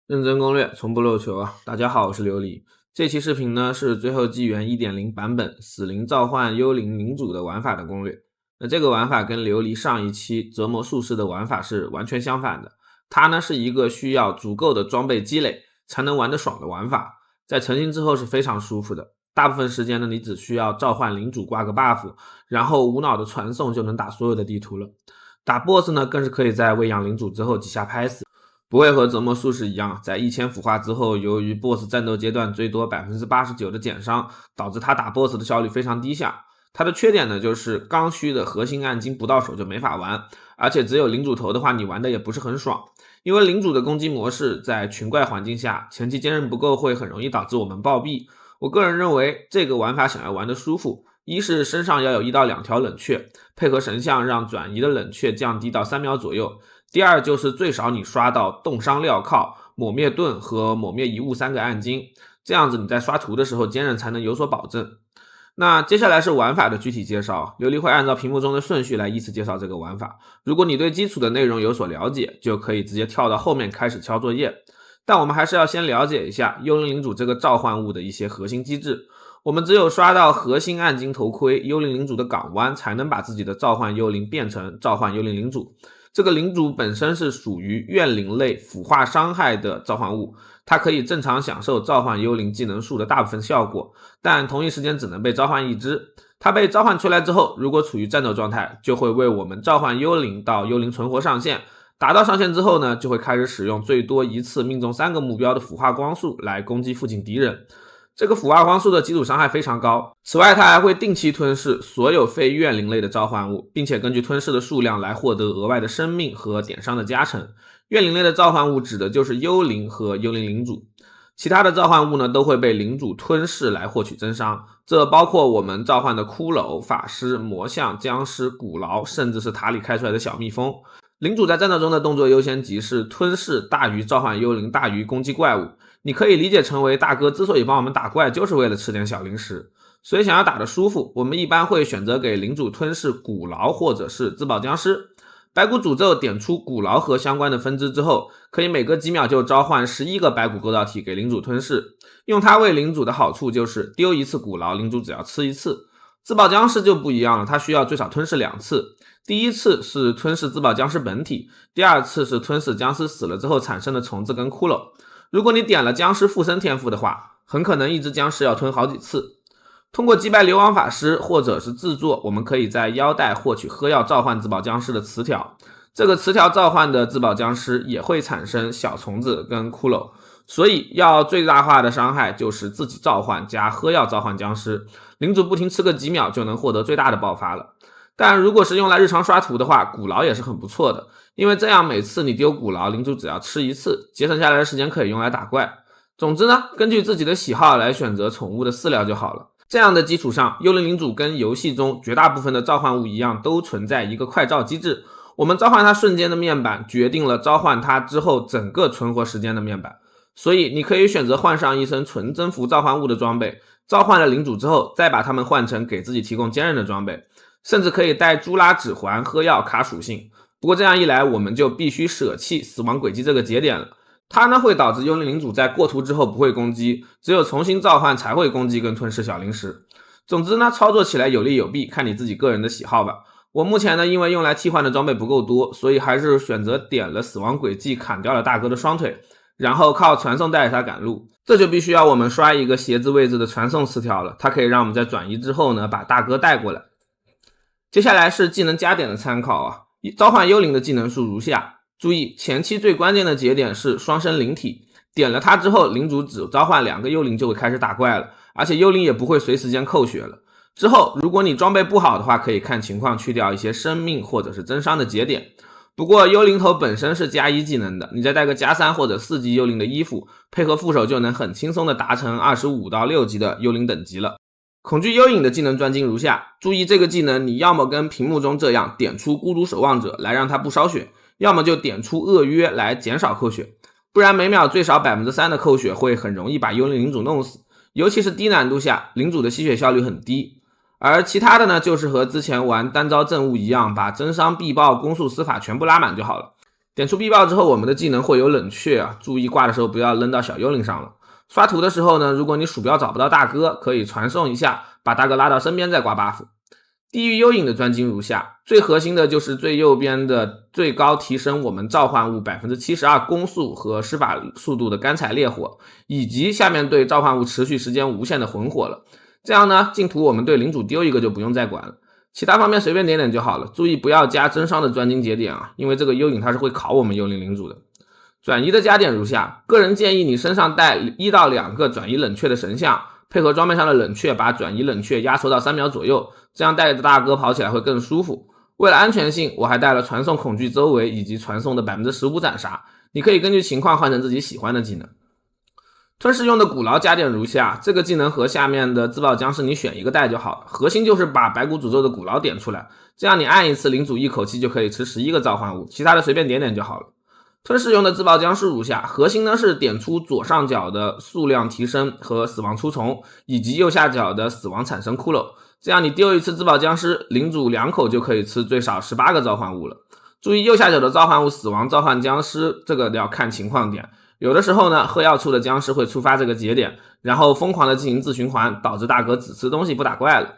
认真攻略，从不漏球啊！大家好，我是琉璃。这期视频呢是最后纪元 1.0 版本死灵召唤幽灵领主的玩法的攻略。那这个玩法跟琉璃上一期折磨术士的玩法是完全相反的。它呢是一个需要足够的装备积累才能玩得爽的玩法，在成型之后是非常舒服的。大部分时间呢你只需要召唤领主挂个 buff， 然后无脑的传送就能打所有的地图了。打 boss 呢更是可以在喂养领主之后几下拍死。不会和折磨术士一样，在1000腐化之后，由于 BOSS 战斗阶段最多 89% 的减伤，导致他打 BOSS 的效率非常低下。它的缺点呢，就是刚需的核心暗金不到手就没法玩，而且只有领主头的话，你玩的也不是很爽。因为领主的攻击模式在群怪环境下，前期坚韧不够会很容易导致我们暴毙。我个人认为，这个玩法想要玩的舒服，一是身上要有1到2条冷却，配合神像让转移的冷却降低到3秒左右。第二就是最少你刷到冻伤镣铐、抹灭盾和抹灭遗物3个暗金，这样子你在刷图的时候坚韧才能有所保证。那接下来是玩法的具体介绍，琉璃会按照屏幕中的顺序来依次介绍这个玩法。如果你对基础的内容有所了解，就可以直接跳到后面开始敲作业。但我们还是要先了解一下幽灵领主这个召唤物的一些核心机制。我们只有刷到核心暗金头盔、幽灵领主的港湾，才能把自己的召唤幽灵变成召唤幽灵领主。这个领主本身是属于怨灵类腐化伤害的召唤物，它可以正常享受召唤幽灵技能树的大部分效果，但同一时间只能被召唤一只。它被召唤出来之后，如果处于战斗状态，就会为我们召唤幽灵到幽灵存活上限。达到上限之后呢，就会开始使用最多一次命中3个目标的腐化光束来攻击附近敌人。这个腐化光束的基础伤害非常高，此外它还会定期吞噬所有非怨灵类的召唤物，并且根据吞噬的数量来获得额外的生命和点伤的加成。怨灵类的召唤物指的就是幽灵和幽灵领主，其他的召唤物呢都会被领主吞噬来获取增伤，这包括我们召唤的骷髅、法师、魔像、僵尸、古牢，甚至是塔里开出来的小蜜蜂。领主在战斗中的动作优先级是吞噬大于召唤幽灵大于攻击怪物，你可以理解成为大哥之所以帮我们打怪就是为了吃点小零食。所以想要打得舒服，我们一般会选择给领主吞噬古牢或者是自爆僵尸。白骨诅咒点出古牢和相关的分支之后，可以每隔几秒就召唤11个白骨构造体给领主吞噬。用它喂领主的好处就是丢一次古牢，领主只要吃一次。自爆僵尸就不一样了，它需要最少吞噬2次。第一次是吞噬自爆僵尸本体，第二次是吞噬僵尸死了之后产生的虫子跟骷髅。如果你点了僵尸附身天赋的话，很可能一只僵尸要吞好几次。通过击败流亡法师或者是制作，我们可以在腰带获取喝药召唤自爆僵尸的词条。这个词条召唤的自爆僵尸也会产生小虫子跟骷髅，所以要最大化的伤害就是自己召唤加喝药召唤僵尸，领主不停吃个几秒就能获得最大的爆发了。但如果是用来日常刷图的话，古牢也是很不错的，因为这样每次你丢古牢，领主只要吃一次，节省下来的时间可以用来打怪。总之呢，根据自己的喜好来选择宠物的饲料就好了。这样的基础上，幽灵领主跟游戏中绝大部分的召唤物一样，都存在一个快召机制。我们召唤它瞬间的面板，决定了召唤它之后整个存活时间的面板。所以你可以选择换上一身纯增幅召唤物的装备，召唤了领主之后，再把它们换成给自己提供坚韧的装备。甚至可以带朱拉指环、喝药卡属性，不过这样一来我们就必须舍弃死亡轨迹这个节点了。它呢会导致幽灵领主在过图之后不会攻击，只有重新召唤才会攻击跟吞噬小零食。总之呢，操作起来有利有弊，看你自己个人的喜好吧。我目前呢因为用来替换的装备不够多，所以还是选择点了死亡轨迹砍掉了大哥的双腿，然后靠传送带着他赶路。这就必须要我们刷一个鞋子位置的传送词条了，它可以让我们在转移之后呢把大哥带过来。接下来是技能加点的参考啊，召唤幽灵的技能数如下。注意，前期最关键的节点是双生灵体，点了它之后，领主只召唤2个幽灵就会开始打怪了，而且幽灵也不会随时间扣血了。之后，如果你装备不好的话，可以看情况去掉一些生命或者是增伤的节点。不过幽灵头本身是加1技能的，你再带个加3或者4级幽灵的衣服，配合副手就能很轻松的达成25到6级的幽灵等级了。恐惧幽影的技能专精如下，注意这个技能你要么跟屏幕中这样点出孤独守望者来让它不烧血，要么就点出厄约来减少扣血，不然每秒最少 3% 的扣血会很容易把幽灵领主弄死，尤其是低难度下，领主的吸血效率很低。而其他的呢，就是和之前玩单招阵物一样，把增伤、必爆、攻速、司法全部拉满就好了。点出必报之后，我们的技能会有冷却注意挂的时候不要扔到小幽灵上了。刷图的时候呢，如果你鼠标找不到大哥，可以传送一下，把大哥拉到身边再挂 buff。地狱幽影的专精如下，最核心的就是最右边的最高提升我们召唤物 72% 攻速和施法速度的干柴烈火，以及下面对召唤物持续时间无限的魂火了。这样呢，净土我们对领主丢一个就不用再管了，其他方面随便点点就好了。注意不要加真伤的专精节点因为这个幽影它是会考我们幽灵领主的。转移的加点如下，个人建议你身上带1到2个转移冷却的神像，配合装备上的冷却，把转移冷却压缩到3秒左右，这样带着大哥跑起来会更舒服。为了安全性，我还带了传送恐惧周围以及传送的 15% 斩杀，你可以根据情况换成自己喜欢的技能。吞噬用的古劳加点如下，这个技能和下面的自爆僵尸你选一个带就好了，核心就是把白骨诅咒的古劳点出来，这样你按一次领主一口气就可以吃11个召唤物，其他的随便点点就好了。吞噬用的自爆僵尸如下，核心呢是点出左上角的数量提升和死亡出虫，以及右下角的死亡产生骷髅，这样你丢一次自爆僵尸，领主2口就可以吃最少18个召唤物了。注意右下角的召唤物死亡召唤僵尸，这个要看情况点，有的时候呢喝药处的僵尸会触发这个节点，然后疯狂的进行自循环，导致大哥只吃东西不打怪了。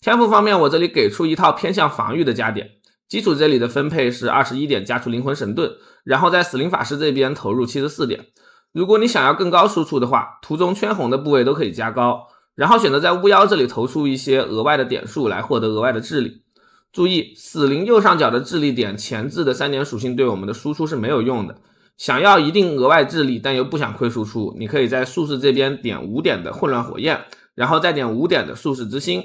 天赋方面，我这里给出一套偏向防御的加点，基础这里的分配是21点加出灵魂神盾，然后在死灵法师这边投入74点。如果你想要更高输出的话，图中圈红的部位都可以加高，然后选择在巫妖这里投出一些额外的点数来获得额外的智力。注意死灵右上角的智力点前置的3点属性对我们的输出是没有用的，想要一定额外智力但又不想亏输出，你可以在术士这边点5点的混乱火焰，然后再点5点的术士之心。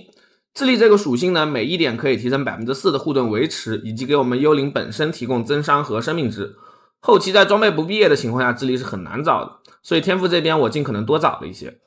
智力这个属性呢，每1点可以提升 4% 的护盾维持，以及给我们幽灵本身提供增伤和生命值。后期在装备不毕业的情况下，智力是很难找的，所以天赋这边我尽可能多找了一些。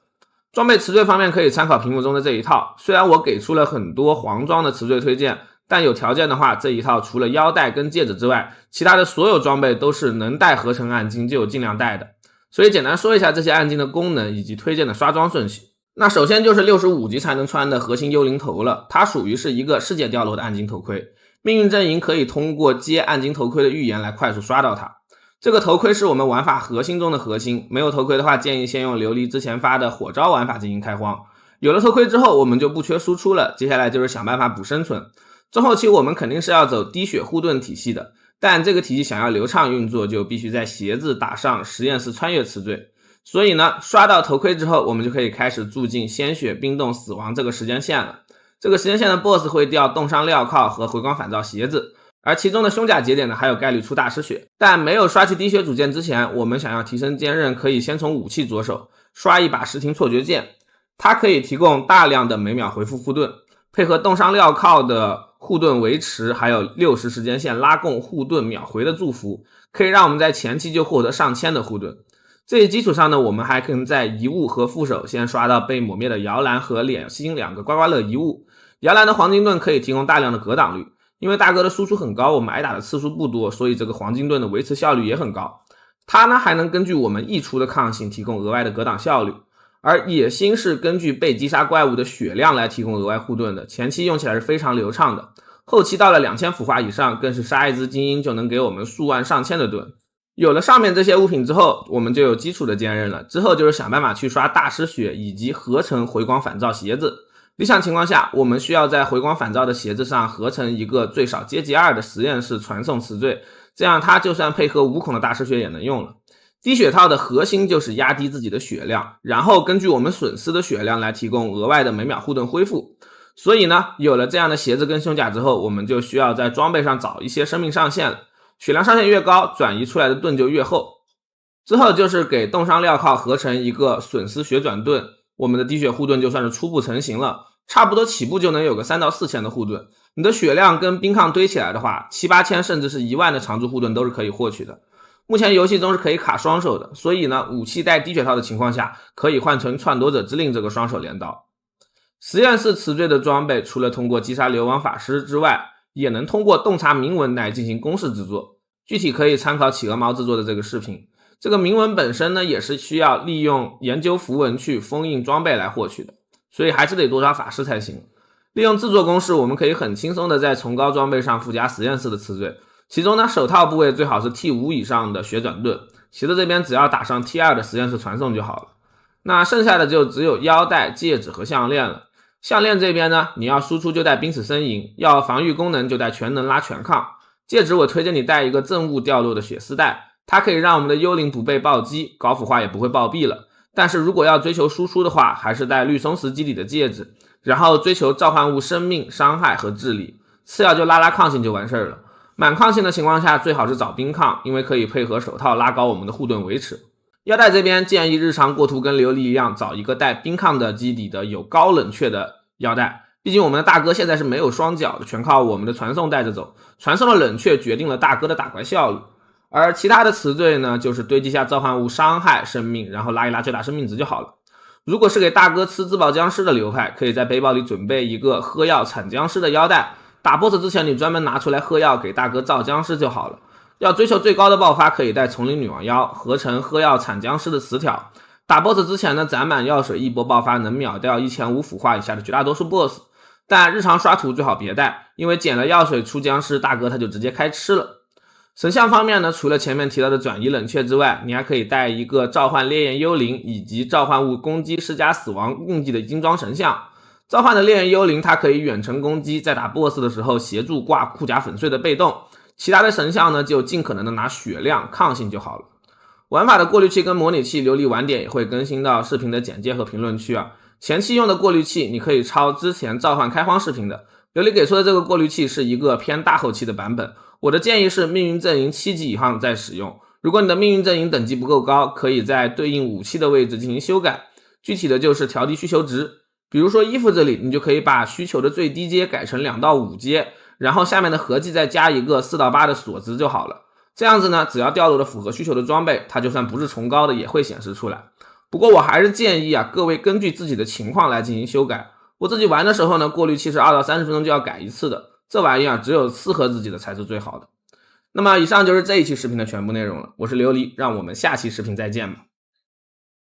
装备词缀方面可以参考屏幕中的这一套，虽然我给出了很多黄装的词缀推荐，但有条件的话，这一套除了腰带跟戒指之外，其他的所有装备都是能带合成暗金就尽量带的。所以简单说一下这些暗金的功能以及推荐的刷装顺序。那首先就是65级才能穿的核心幽灵头了，它属于是一个世界掉落的暗金头盔，命运阵营可以通过接暗金头盔的预言来快速刷到它。这个头盔是我们玩法核心中的核心，没有头盔的话，建议先用琉璃之前发的火招玩法进行开荒。有了头盔之后，我们就不缺输出了，接下来就是想办法补生存。中后期我们肯定是要走滴血护盾体系的，但这个体系想要流畅运作，就必须在鞋子打上实验室穿越词缀。所以呢，刷到头盔之后，我们就可以开始住进鲜血、冰冻、死亡这个时间线了。这个时间线的 BOSS 会掉冻伤镣铐和回光返照鞋子，而其中的胸甲节点呢，还有概率出大师血。但没有刷去滴血主剑之前，我们想要提升坚韧，可以先从武器着手，刷一把石庭错觉剑，它可以提供大量的每秒回复护盾，配合冻伤镣铐的护盾维持，还有60时间线拉供护盾秒回的祝福，可以让我们在前期就获得上千的护盾。这一基础上呢，我们还可以在遗物和副手先刷到被抹灭的摇篮和脸星2个刮刮乐遗物。摇篮的黄金盾可以提供大量的格挡率，因为大哥的输出很高，我们挨打的次数不多，所以这个黄金盾的维持效率也很高。它呢还能根据我们溢出的抗性提供额外的格挡效率。而野星是根据被击杀怪物的血量来提供额外护盾的，前期用起来是非常流畅的，后期到了2000腐化以上，更是杀一只精英就能给我们数万上千的盾。有了上面这些物品之后，我们就有基础的坚韧了，之后就是想办法去刷大师血以及合成回光返照鞋子。理想情况下，我们需要在回光返照的鞋子上合成一个最少阶级2的实验室传送词缀，这样它就算配合5孔的大师血也能用了。滴血套的核心就是压低自己的血量，然后根据我们损失的血量来提供额外的每秒护盾恢复。所以呢，有了这样的鞋子跟胸甲之后，我们就需要在装备上找一些生命上限了。血量上限越高，转移出来的盾就越厚。之后就是给冻伤镣铐合成一个损失血转盾，我们的滴血护盾就算是初步成型了，差不多起步就能有个3到4千的护盾。你的血量跟冰抗堆起来的话，7、8千甚至是1万的常驻护盾都是可以获取的。目前游戏中是可以卡双手的，所以呢，武器带滴血套的情况下，可以换成篡夺者之令这个双手镰刀。实验室词缀的装备，除了通过击杀流亡法师之外，也能通过洞察铭文来进行公式制作，具体可以参考企鹅猫制作的这个视频。这个铭文本身呢，也是需要利用研究符文去封印装备来获取的，所以还是得多抓法师才行。利用制作公式，我们可以很轻松的在崇高装备上附加实验室的词缀。其中呢，手套部位最好是 T5 以上的旋转盾，鞋子这边只要打上 T2 的实验室传送就好了。那剩下的就只有腰带、戒指和项链了。项链这边呢，你要输出就带濒死呻吟，要防御功能就带全能拉全抗。戒指我推荐你带一个正物掉落的血丝带，它可以让我们的幽灵不被暴击，高腐化也不会暴毙了。但是如果要追求输出的话，还是带绿松石基底的戒指，然后追求召唤物生命、伤害和智力，次要就拉抗性就完事了。满抗性的情况下，最好是找冰抗，因为可以配合手套拉高我们的护盾维持。腰带这边建议日常过图跟琉璃一样，找一个带冰抗的基底的有高冷却的腰带。毕竟我们的大哥现在是没有双脚的，全靠我们的传送带着走。传送的冷却决定了大哥的打怪效率，而其他的词缀呢，就是堆积下召唤物伤害、生命，然后拉一拉最大生命值就好了。如果是给大哥吃自爆僵尸的流派，可以在背包里准备一个喝药铲僵尸的腰带，打 boss 之前你专门拿出来喝药给大哥造僵尸就好了。要追求最高的爆发，可以带丛林女王腰合成喝药铲僵尸的词条。打 boss 之前呢，攒满药水一波爆发能秒掉1500腐化以下的绝大多数 boss， 但日常刷图最好别带，因为捡了药水出僵尸，大哥他就直接开吃了。神像方面呢，除了前面提到的转移冷却之外，你还可以带一个召唤烈焰幽灵以及召唤物攻击施加死亡印记的精装神像。召唤的烈焰幽灵它可以远程攻击，在打 boss 的时候协助挂库甲粉碎的被动，其他的神像呢就尽可能的拿血量抗性就好了。玩法的过滤器跟模拟器琉璃晚点也会更新到视频的简介和评论区啊。前期用的过滤器你可以抄之前召唤开荒视频的，琉璃给出的这个过滤器是一个偏大后期的版本，我的建议是命运阵营7级以上再使用。如果你的命运阵营等级不够高，可以在对应武器的位置进行修改，具体的就是调低需求值。比如说衣服这里，你就可以把需求的最低阶改成2到5阶，然后下面的合计再加一个4到8的锁值就好了。这样子呢，只要掉落的符合需求的装备，它就算不是崇高的也会显示出来。不过我还是建议各位根据自己的情况来进行修改。我自己玩的时候呢，过滤器是2到30分钟就要改一次的，这玩意只有适合自己的才是最好的。那么以上就是这一期视频的全部内容了，我是琉璃，让我们下期视频再见吧。